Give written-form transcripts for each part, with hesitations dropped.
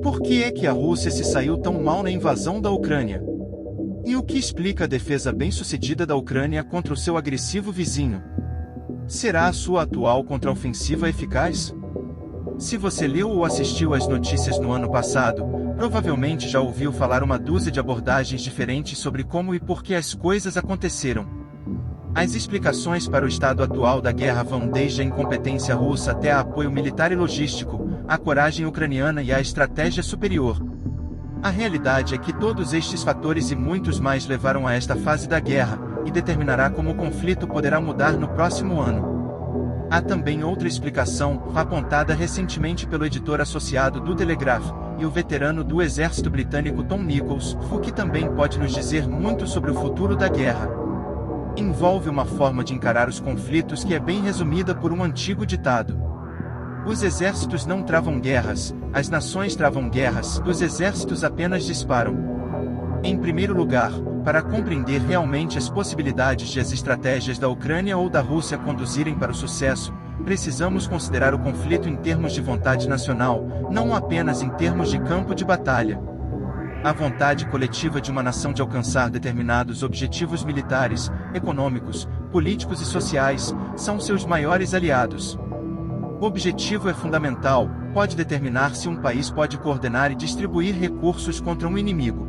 Por que é que a Rússia se saiu tão mal na invasão da Ucrânia? E o que explica a defesa bem-sucedida da Ucrânia contra o seu agressivo vizinho? Será a sua atual contraofensiva eficaz? Se você leu ou assistiu às notícias no ano passado, provavelmente já ouviu falar uma dúzia de abordagens diferentes sobre como e por que as coisas aconteceram. As explicações para o estado atual da guerra vão desde a incompetência russa até a apoio militar e logístico, a coragem ucraniana e a estratégia superior. A realidade é que todos estes fatores e muitos mais levaram a esta fase da guerra, e determinará como o conflito poderá mudar no próximo ano. Há também outra explicação, apontada recentemente pelo editor associado do Telegraph, e o veterano do exército britânico Tom Nichols, o que também pode nos dizer muito sobre o futuro da guerra. Envolve uma forma de encarar os conflitos que é bem resumida por um antigo ditado: os exércitos não travam guerras, as nações travam guerras, os exércitos apenas disparam. Em primeiro lugar, para compreender realmente as possibilidades de as estratégias da Ucrânia ou da Rússia conduzirem para o sucesso, precisamos considerar o conflito em termos de vontade nacional, não apenas em termos de campo de batalha. A vontade coletiva de uma nação de alcançar determinados objetivos militares, econômicos, políticos e sociais, são seus maiores aliados. O objetivo é fundamental, pode determinar se um país pode coordenar e distribuir recursos contra um inimigo.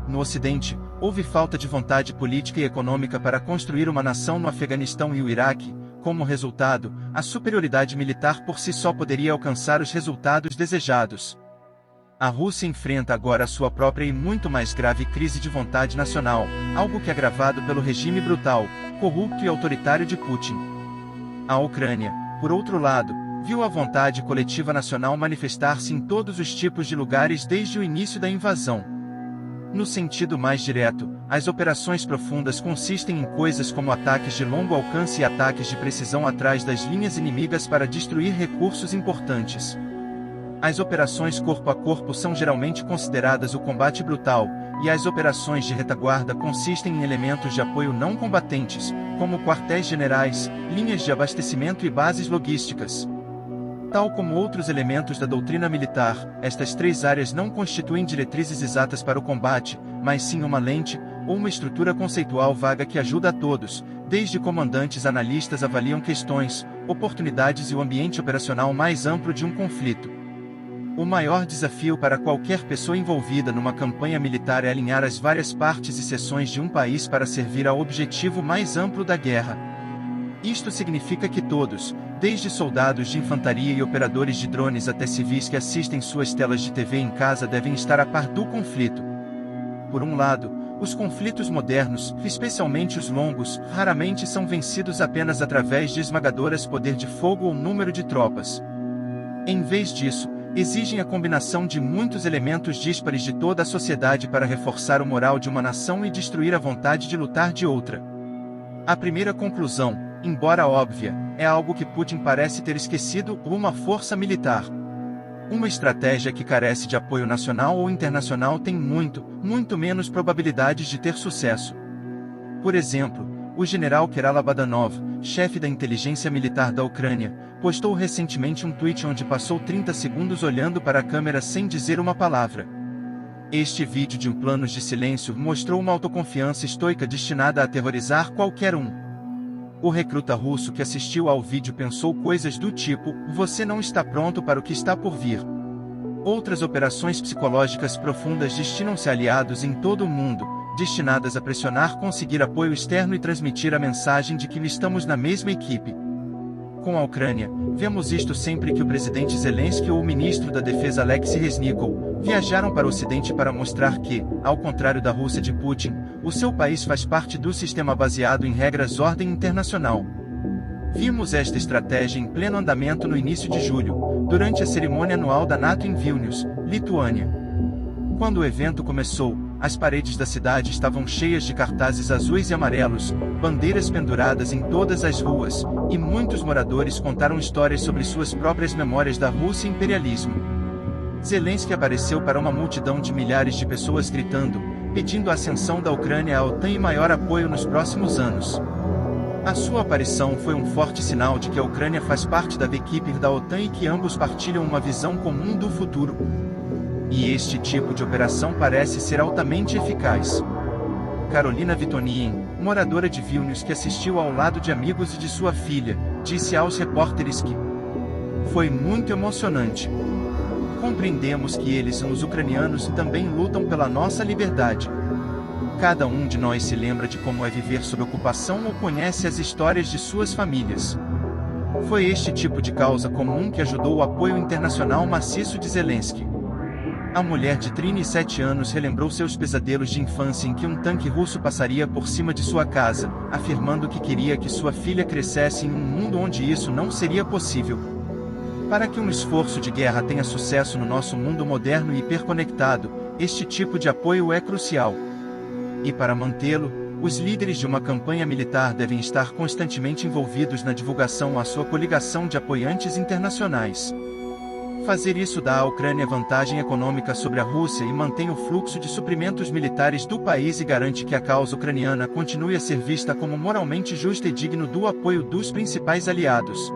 No Ocidente, houve falta de vontade política e econômica para construir uma nação no Afeganistão e o Iraque. Como resultado, a superioridade militar por si só poderia alcançar os resultados desejados. A Rússia enfrenta agora a sua própria e muito mais grave crise de vontade nacional, algo que é agravado pelo regime brutal, corrupto e autoritário de Putin. A Ucrânia, por outro lado, viu a vontade coletiva nacional manifestar-se em todos os tipos de lugares desde o início da invasão. No sentido mais direto, as operações profundas consistem em coisas como ataques de longo alcance e ataques de precisão atrás das linhas inimigas para destruir recursos importantes. As operações corpo a corpo são geralmente consideradas o combate brutal, e as operações de retaguarda consistem em elementos de apoio não combatentes, como quartéis generais, linhas de abastecimento e bases logísticas. Tal como outros elementos da doutrina militar, estas três áreas não constituem diretrizes exatas para o combate, mas sim uma lente, ou uma estrutura conceitual vaga que ajuda a todos, desde comandantes a analistas avaliam questões, oportunidades e o ambiente operacional mais amplo de um conflito. O maior desafio para qualquer pessoa envolvida numa campanha militar é alinhar as várias partes e seções de um país para servir ao objetivo mais amplo da guerra. Isto significa que todos, desde soldados de infantaria e operadores de drones até civis que assistem suas telas de TV em casa, devem estar a par do conflito. Por um lado, os conflitos modernos, especialmente os longos, raramente são vencidos apenas através de esmagadoras poder de fogo ou número de tropas. Em vez disso, exigem a combinação de muitos elementos díspares de toda a sociedade para reforçar o moral de uma nação e destruir a vontade de lutar de outra. A primeira conclusão, embora óbvia, é algo que Putin parece ter esquecido: uma força militar. Uma estratégia que carece de apoio nacional ou internacional tem muito menos probabilidades de ter sucesso. Por exemplo, o general Kerala Badanov, chefe da inteligência militar da Ucrânia, postou recentemente um tweet onde passou 30 segundos olhando para a câmera sem dizer uma palavra. Este vídeo de planos de silêncio mostrou uma autoconfiança estoica destinada a aterrorizar qualquer um. O recruta russo que assistiu ao vídeo pensou coisas do tipo: você não está pronto para o que está por vir. Outras operações psicológicas profundas destinam-se a aliados em todo o mundo, destinadas a pressionar, conseguir apoio externo e transmitir a mensagem de que estamos na mesma equipe. Com a Ucrânia, vemos isto sempre que o presidente Zelensky ou o ministro da Defesa Alexei Reznikov viajaram para o Ocidente para mostrar que, ao contrário da Rússia de Putin, o seu país faz parte do sistema baseado em regras ordem internacional. Vimos esta estratégia em pleno andamento no início de julho, durante a cerimônia anual da NATO em Vilnius, Lituânia. Quando o evento começou, as paredes da cidade estavam cheias de cartazes azuis e amarelos, bandeiras penduradas em todas as ruas, e muitos moradores contaram histórias sobre suas próprias memórias da Rússia e imperialismo. Zelensky apareceu para uma multidão de milhares de pessoas gritando, pedindo a ascensão da Ucrânia à OTAN e maior apoio nos próximos anos. A sua aparição foi um forte sinal de que a Ucrânia faz parte da equipe da OTAN e que ambos partilham uma visão comum do futuro. E este tipo de operação parece ser altamente eficaz. Carolina Vitonien, moradora de Vilnius que assistiu ao lado de amigos e de sua filha, disse aos repórteres que foi muito emocionante. Compreendemos que eles, os ucranianos, também lutam pela nossa liberdade. Cada um de nós se lembra de como é viver sob ocupação ou conhece as histórias de suas famílias. Foi este tipo de causa comum que ajudou o apoio internacional maciço de Zelensky. A mulher de 37 anos relembrou seus pesadelos de infância em que um tanque russo passaria por cima de sua casa, afirmando que queria que sua filha crescesse em um mundo onde isso não seria possível. Para que um esforço de guerra tenha sucesso no nosso mundo moderno e hiperconectado, este tipo de apoio é crucial. E para mantê-lo, os líderes de uma campanha militar devem estar constantemente envolvidos na divulgação à sua coligação de apoiantes internacionais. Fazer isso dá à Ucrânia vantagem econômica sobre a Rússia e mantém o fluxo de suprimentos militares do país e garante que a causa ucraniana continue a ser vista como moralmente justa e digno do apoio dos principais aliados.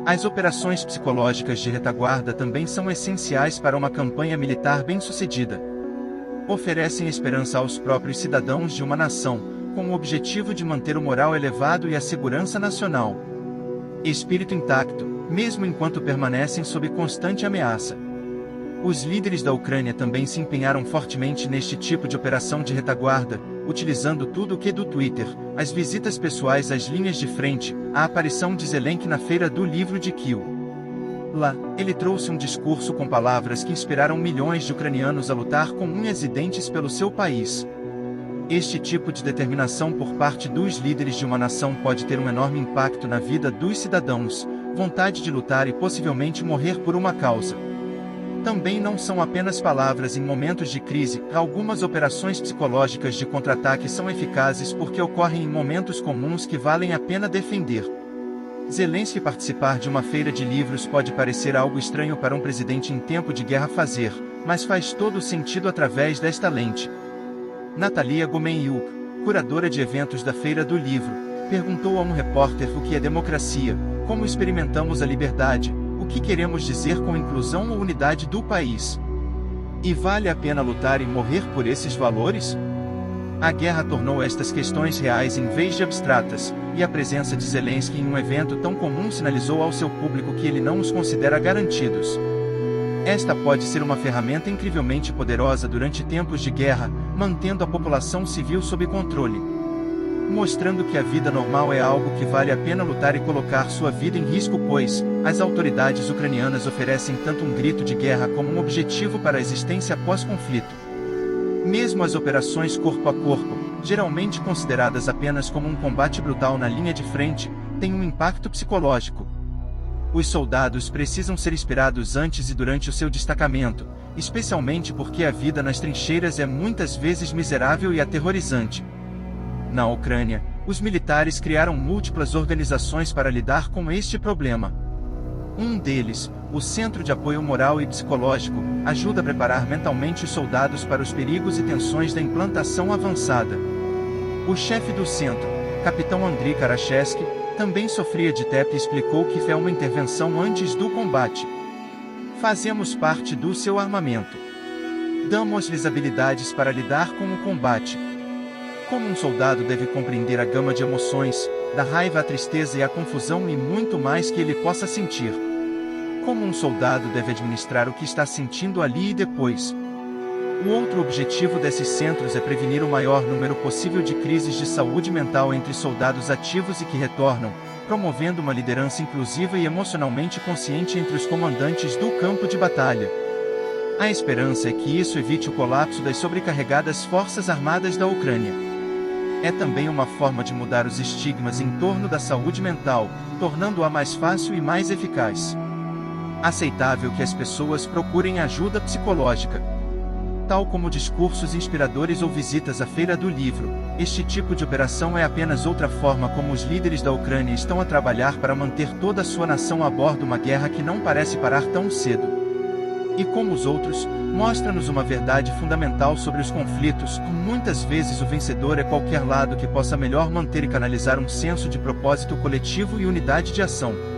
As operações psicológicas de retaguarda também são essenciais para uma campanha militar bem-sucedida. Oferecem esperança aos próprios cidadãos de uma nação, com o objetivo de manter o moral elevado e a segurança nacional. Espírito intacto, mesmo enquanto permanecem sob constante ameaça. Os líderes da Ucrânia também se empenharam fortemente neste tipo de operação de retaguarda, utilizando tudo o que do Twitter, as visitas pessoais às linhas de frente, a aparição de Zelensky na Feira do Livro de Kyiv. Lá, ele trouxe um discurso com palavras que inspiraram milhões de ucranianos a lutar com unhas e dentes pelo seu país. Este tipo de determinação por parte dos líderes de uma nação pode ter um enorme impacto na vida dos cidadãos, vontade de lutar e possivelmente morrer por uma causa. Também não são apenas palavras em momentos de crise, algumas operações psicológicas de contra-ataque são eficazes porque ocorrem em momentos comuns que valem a pena defender. Zelensky participar de uma feira de livros pode parecer algo estranho para um presidente em tempo de guerra fazer, mas faz todo o sentido através desta lente. Natalia Gomenyuk, curadora de eventos da Feira do Livro, perguntou a um repórter o que é democracia, como experimentamos a liberdade, o que queremos dizer com inclusão ou unidade do país. E vale a pena lutar e morrer por esses valores? A guerra tornou estas questões reais em vez de abstratas, e a presença de Zelensky em um evento tão comum sinalizou ao seu público que ele não os considera garantidos. Esta pode ser uma ferramenta incrivelmente poderosa durante tempos de guerra, mantendo a população civil sob controle. Mostrando que a vida normal é algo que vale a pena lutar e colocar sua vida em risco, pois as autoridades ucranianas oferecem tanto um grito de guerra como um objetivo para a existência pós-conflito. Mesmo as operações corpo a corpo, geralmente consideradas apenas como um combate brutal na linha de frente, têm um impacto psicológico. Os soldados precisam ser inspirados antes e durante o seu destacamento, especialmente porque a vida nas trincheiras é muitas vezes miserável e aterrorizante. Na Ucrânia, os militares criaram múltiplas organizações para lidar com este problema. Um deles, o Centro de Apoio Moral e Psicológico, ajuda a preparar mentalmente os soldados para os perigos e tensões da implantação avançada. O chefe do centro, Capitão Andriy Karachevsky, também sofria de TEP e explicou que é uma intervenção antes do combate. Fazemos parte do seu armamento. Damos-lhes habilidades para lidar com o combate. Como um soldado deve compreender a gama de emoções, da raiva à tristeza e à confusão e muito mais que ele possa sentir. Como um soldado deve administrar o que está sentindo ali e depois. O outro objetivo desses centros é prevenir o maior número possível de crises de saúde mental entre soldados ativos e que retornam, promovendo uma liderança inclusiva e emocionalmente consciente entre os comandantes do campo de batalha. A esperança é que isso evite o colapso das sobrecarregadas forças armadas da Ucrânia. É também uma forma de mudar os estigmas em torno da saúde mental, tornando-a mais fácil e mais eficaz. Aceitável que as pessoas procurem ajuda psicológica. Tal como discursos inspiradores ou visitas à Feira do Livro, este tipo de operação é apenas outra forma como os líderes da Ucrânia estão a trabalhar para manter toda a sua nação a bordo de uma guerra que não parece parar tão cedo. E como os outros, mostra-nos uma verdade fundamental sobre os conflitos. Muitas vezes o vencedor é qualquer lado que possa melhor manter e canalizar um senso de propósito coletivo e unidade de ação.